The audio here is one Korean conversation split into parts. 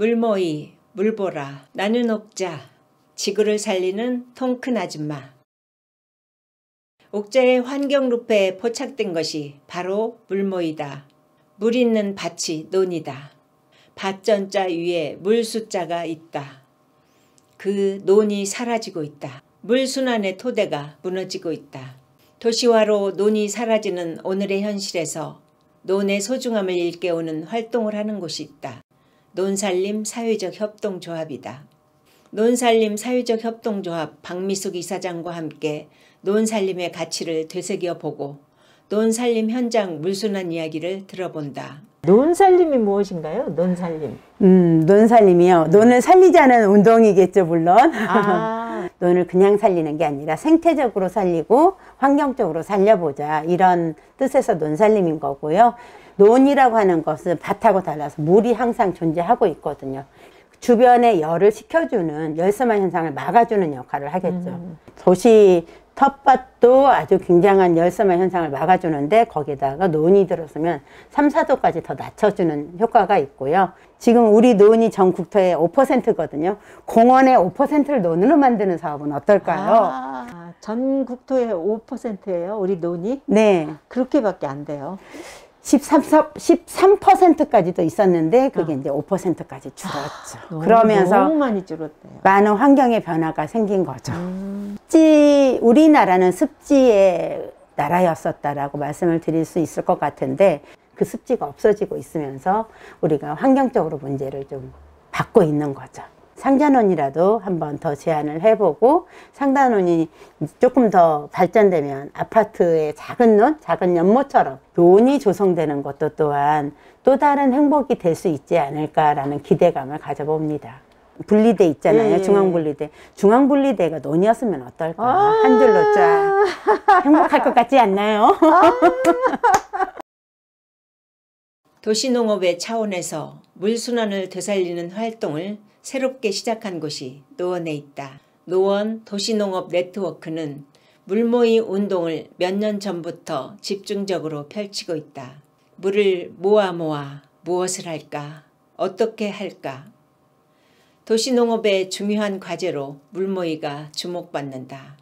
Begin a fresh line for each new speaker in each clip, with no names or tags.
물모이, 물보라, 나는 옥자, 지구를 살리는 통 큰 아줌마. 옥자의 환경루페에 포착된 것이 바로 물모이다. 물 있는 밭이 논이다. 밭전자 위에 물 숫자가 있다. 그 논이 사라지고 있다. 물순환의 토대가 무너지고 있다. 도시화로 논이 사라지는 오늘의 현실에서 논의 소중함을 일깨우는 활동을 하는 곳이 있다. 논살림 사회적 협동조합이다. 논살림 사회적 협동조합 박미숙 이사장과 함께 논살림의 가치를 되새겨보고 논살림 현장 물순환 이야기를 들어본다.
논살림이 무엇인가요? 논살림.
논살림이요. 논을 살리자는 운동이겠죠, 물론.
아.
논을 그냥 살리는 게 아니라 생태적으로 살리고 환경적으로 살려보자, 이런 뜻에서 논살림인 거고요. 논이라고 하는 것은 밭하고 달라서 물이 항상 존재하고 있거든요. 주변에 열을 식혀주는, 열섬화 현상을 막아주는 역할을 하겠죠. 도시 텃밭도 아주 굉장한 열섬화 현상을 막아주는데 거기다가 논이 들어서면 3, 4도까지 더 낮춰주는 효과가 있고요. 지금 우리 논이 전 국토의 5%거든요. 공원의 5%를 논으로 만드는 사업은 어떨까요?
전 국토의 5%예요, 우리 논이?
네.
그렇게밖에 안 돼요.
13%까지도 있었는데 그게 이제 5%까지 줄었죠. 그러면서
너무 많이 줄었대요.
많은 환경의 변화가 생긴 거죠. 습지, 우리나라는 습지의 나라였었다라고 말씀을 드릴 수 있을 것 같은데 그 습지가 없어지고 있으면서 우리가 환경적으로 문제를 좀 받고 있는 거죠. 상자논이라도 한번 더 제안을 해보고, 상자논이 조금 더 발전되면 아파트의 작은 논, 작은 연못처럼 논이 조성되는 것도 또한 또 다른 행복이 될 수 있지 않을까라는 기대감을 가져봅니다. 분리대 있잖아요.
예.
중앙분리대. 중앙분리대가 논이었으면 어떨까? 한 줄로 쫙. 행복할 것 같지 않나요?
도시농업의 차원에서 물순환을 되살리는 활동을 새롭게 시작한 곳이 노원에 있다. 노원 도시농업 네트워크는 물모이 운동을 몇 년 전부터 집중적으로 펼치고 있다. 물을 모아 무엇을 할까? 어떻게 할까? 도시농업의 중요한 과제로 물모이가 주목받는다.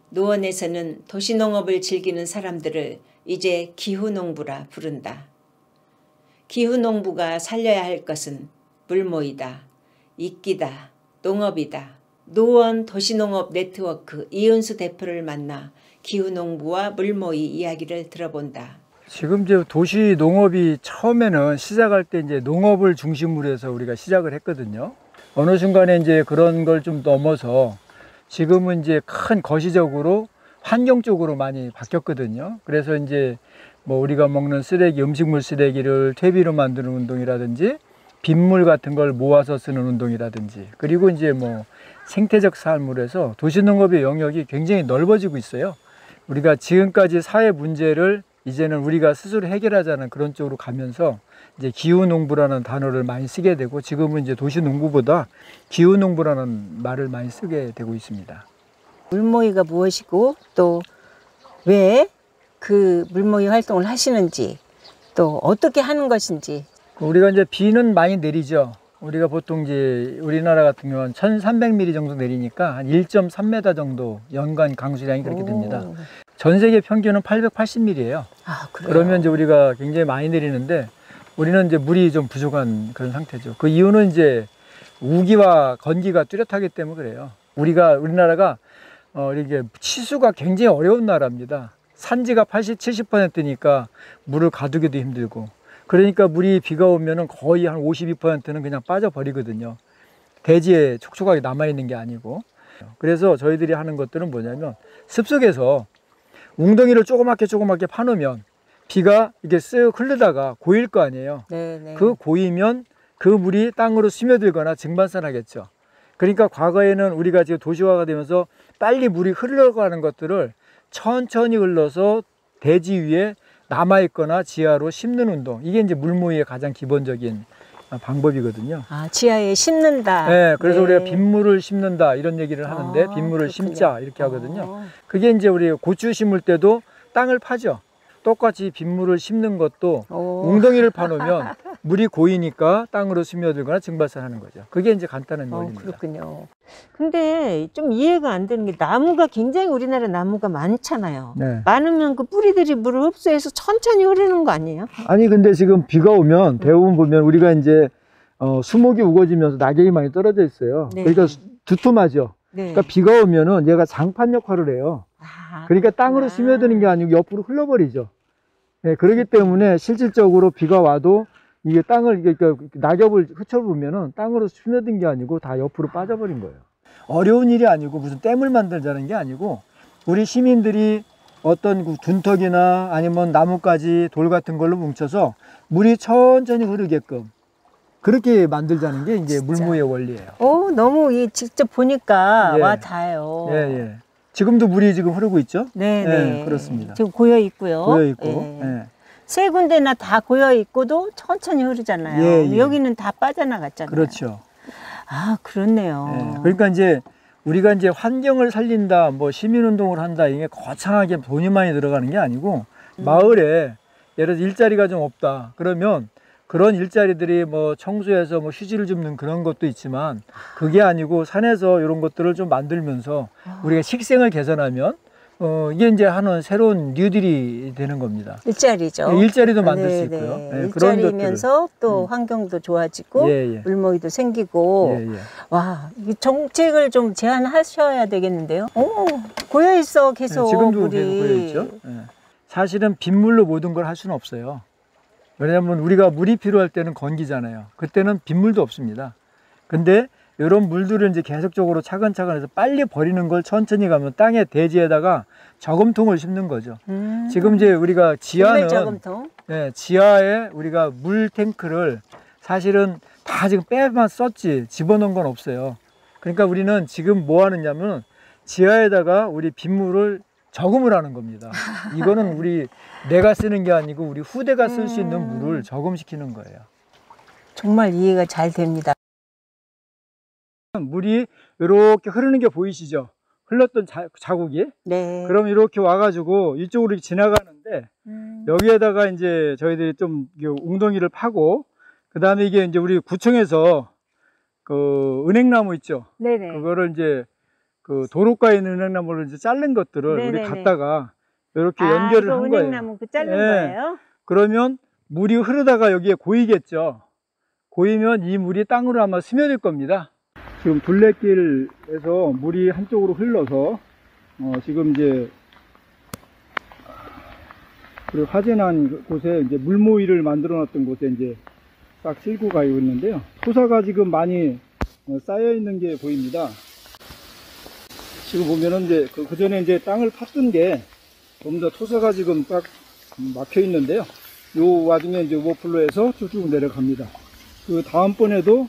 노원에서는 도시농업을 즐기는 사람들을 이제 기후농부라 부른다. 기후농부가 살려야 할 것은 물모이다. 이끼다. 농업이다. 노원 도시농업 네트워크 이은수 대표를 만나 기후농부와 물모이 이야기를 들어본다.
지금 이제 도시농업이 처음에는 시작할 때 이제 농업을 중심으로 해서 우리가 시작을 했거든요. 어느 순간에 이제 그런 걸 좀 넘어서 지금은 이제 큰 거시적으로 환경 쪽으로 많이 바뀌었거든요. 그래서 이제 뭐 우리가 먹는 쓰레기, 음식물 쓰레기를 퇴비로 만드는 운동이라든지 빗물 같은 걸 모아서 쓰는 운동이라든지, 그리고 이제 뭐 생태적 삶으로 해서 도시농업의 영역이 굉장히 넓어지고 있어요. 우리가 지금까지 사회 문제를 이제는 우리가 스스로 해결하자는 그런 쪽으로 가면서 이제 기후농부라는 단어를 많이 쓰게 되고, 지금은 이제 도시농부보다 기후농부라는 말을 많이 쓰게 되고 있습니다.
물모이가 무엇이고 또 왜 그 물모이 활동을 하시는지, 또 어떻게 하는 것인지.
우리가 이제 비는 많이 내리죠. 우리가 보통 이제 우리나라 같은 경우는 1300mm 정도 내리니까 한 1.3m 정도 연간 강수량이 그렇게 됩니다. 전 세계 평균은 880mm예요.
아, 그래요?
그러면 이제 우리가 굉장히 많이 내리는데 우리는 이제 물이 좀 부족한 그런 상태죠. 그 이유는 이제 우기와 건기가 뚜렷하기 때문에 그래요. 우리나라가 이게 치수가 굉장히 어려운 나라입니다. 산지가 70%니까 물을 가두기도 힘들고, 그러니까 물이 비가 오면은 거의 한 52%는 그냥 빠져버리거든요. 대지에 촉촉하게 남아있는 게 아니고. 그래서 저희들이 하는 것들은 뭐냐면 습속에서 웅덩이를 조그맣게 파놓으면 비가 이게 쓱 흐르다가 고일 거 아니에요.
네네.
그 고이면 그 물이 땅으로 스며들거나 증발산하겠죠. 그러니까 과거에는 우리가 지금 도시화가 되면서 빨리 물이 흘러가는 것들을 천천히 흘러서 대지 위에 남아있거나 지하로 심는 운동, 이게 이제 물모이의 가장 기본적인 방법이거든요.
아, 지하에 심는다.
네, 그래서
네.
우리가 빗물을 심는다 이런 얘기를 하는데, 빗물을
그렇군요.
심자 이렇게 하거든요. 그게 이제 우리 고추 심을 때도 땅을 파죠. 똑같이 빗물을 심는 것도 웅덩이를 파놓으면 물이 고이니까 땅으로 스며들거나 증발산하는 거죠. 그게 이제 간단한 원리입니다.
그렇군요. 근데 좀 이해가 안 되는 게 나무가 굉장히 우리나라 나무가 많잖아요.
네.
많으면 그 뿌리들이 물을 흡수해서 천천히 흐르는 거 아니에요?
아니 근데 지금 비가 오면 대부분 보면 우리가 이제 수목이 우거지면서 낙엽이 많이 떨어져 있어요.
네.
그러니까 두툼하죠.
네.
그러니까 비가 오면은 얘가 장판 역할을 해요.
아,
그러니까 땅으로
그렇구나.
스며드는 게 아니고 옆으로 흘러버리죠. 네, 그렇기 때문에 실질적으로 비가 와도 이게 땅을 그러니까 낙엽을 흩어보면은 땅으로 스며든 게 아니고 다 옆으로 빠져버린 거예요. 어려운 일이 아니고 무슨 댐을 만들자는 게 아니고 우리 시민들이 어떤 그 둔턱이나 아니면 나뭇가지 돌 같은 걸로 뭉쳐서 물이 천천히 흐르게끔 그렇게 만들자는 게 이제 물모의 원리예요.
너무 직접 보니까
예.
와 닿아요.
예, 예. 지금도 물이 지금 흐르고 있죠?
네,
예,
네.
그렇습니다.
지금 고여 있고요.
고여 있고.
예.
예.
세 군데나 다 고여 있고도 천천히 흐르잖아요.
예, 예.
여기는 다 빠져나갔잖아요.
그렇죠.
아, 그렇네요.
예. 그러니까 이제 우리가 이제 환경을 살린다, 뭐 시민운동을 한다, 이게 거창하게 돈이 많이 들어가는 게 아니고 마을에 예를 들어 일자리가 좀 없다. 그러면 그런 일자리들이 뭐 청소해서 뭐 휴지를 줍는 그런 것도 있지만 그게 아니고 산에서 이런 것들을 좀 만들면서 우리가 식생을 개선하면 이게 이제 하는 새로운 뉴딜이 되는 겁니다.
일자리죠.
예, 일자리도 만들
네,
수 있고요.
네.
예, 그런
일자리면서 또
음.
환경도 좋아지고
예, 예.
물모이도 생기고
예, 예.
와, 이 정책을 좀 제안하셔야 되겠는데요. 고여 있어 계속
예, 지금도
물이.
계속 고여 있죠. 예. 사실은 빗물로 모든 걸 할 수는 없어요. 왜냐하면 우리가 물이 필요할 때는 건기잖아요. 그때는 빗물도 없습니다. 근데 이런 물들을 이제 계속적으로 차근차근 해서 빨리 버리는 걸 천천히 가면 땅의 대지에다가 저금통을 심는 거죠. 지금 이제 우리가 지하는
저금통.
예, 지하에 우리가 물 탱크를 사실은 다 지금 빼만 썼지 집어넣은 건 없어요. 그러니까 우리는 지금 뭐 하느냐면 지하에다가 우리 빗물을 저금을 하는 겁니다. 이거는 우리 내가 쓰는 게 아니고 우리 후대가 쓸 수 있는 물을 저금시키는 거예요.
정말 이해가 잘 됩니다.
물이 이렇게 흐르는 게 보이시죠? 흘렀던 자국이.
네.
그럼 이렇게 와가지고 이쪽으로 지나가는데 여기에다가 이제 저희들이 좀 웅덩이를 파고 그 다음에 이게 이제 우리 구청에서 그 은행나무 있죠?
네네.
그거를 이제 그 도로가에 있는 은행나무를 이제 자른 것들을
네네네.
우리 갖다가 이렇게 연결을
이거
한 거예요.
은행나무 그 자른
예.
거예요?
그러면 물이 흐르다가 여기에 고이겠죠. 고이면 이 물이 땅으로 아마 스며들 겁니다. 지금 둘레길에서 물이 한쪽으로 흘러서 지금 이제 그리고 화재난 곳에 이제 물모이를 만들어 놨던 곳에 이제 딱 실고 가고 있는데요. 토사가 지금 많이 쌓여 있는 게 보입니다. 지금 보면은 이제 그 전에 이제 땅을 팠던 게 좀 더 토사가 지금 딱 막혀 있는데요. 요 와중에 이제 오버플로에서 쭉쭉 내려갑니다. 그 다음번에도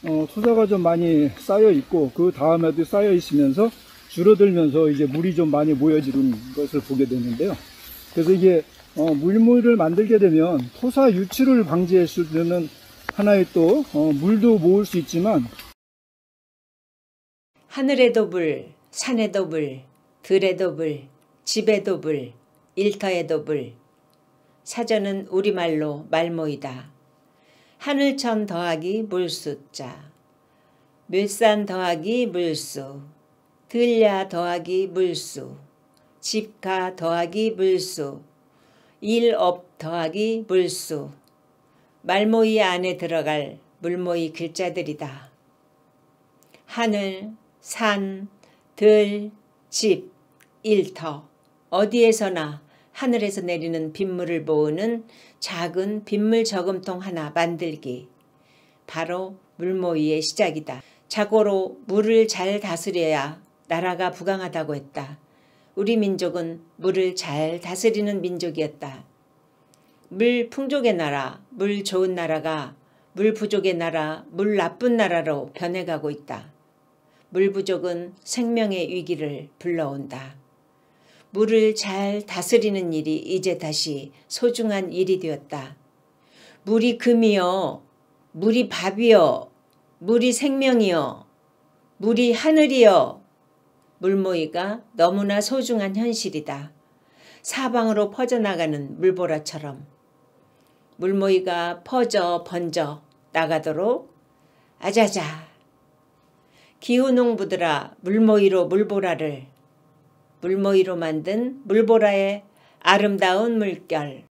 토사가 좀 많이 쌓여 있고 그 다음에도 쌓여 있으면서 줄어들면서 이제 물이 좀 많이 모여지는 것을 보게 되는데요. 그래서 이게 물모이를 만들게 되면 토사 유출을 방지할 수 있는 하나의 또 물도 모을 수 있지만
하늘에도 물, 산에도 물, 들에도 물, 집에도 물, 일터에도 물. 사전은 우리말로 말모이다. 하늘천 더하기 물수자, 물산 더하기 물수, 들야 더하기 물수, 집가 더하기 물수, 일업 더하기 물수. 말모이 안에 들어갈 물모이 글자들이다. 하늘, 산, 들, 집, 일터. 어디에서나 하늘에서 내리는 빗물을 모으는 작은 빗물 저금통 하나 만들기. 바로 물모이의 시작이다. 자고로 물을 잘 다스려야 나라가 부강하다고 했다. 우리 민족은 물을 잘 다스리는 민족이었다. 물 풍족의 나라, 물 좋은 나라가 물 부족의 나라, 물 나쁜 나라로 변해가고 있다. 물 부족은 생명의 위기를 불러온다. 물을 잘 다스리는 일이 이제 다시 소중한 일이 되었다. 물이 금이요, 물이 밥이요, 물이 생명이요, 물이 하늘이요. 물모이가 너무나 소중한 현실이다. 사방으로 퍼져나가는 물보라처럼. 물모이가 퍼져 번져 나가도록 아자자 기후농부들아 물모이로 물보라를 물모이로 만든 물보라의 아름다운 물결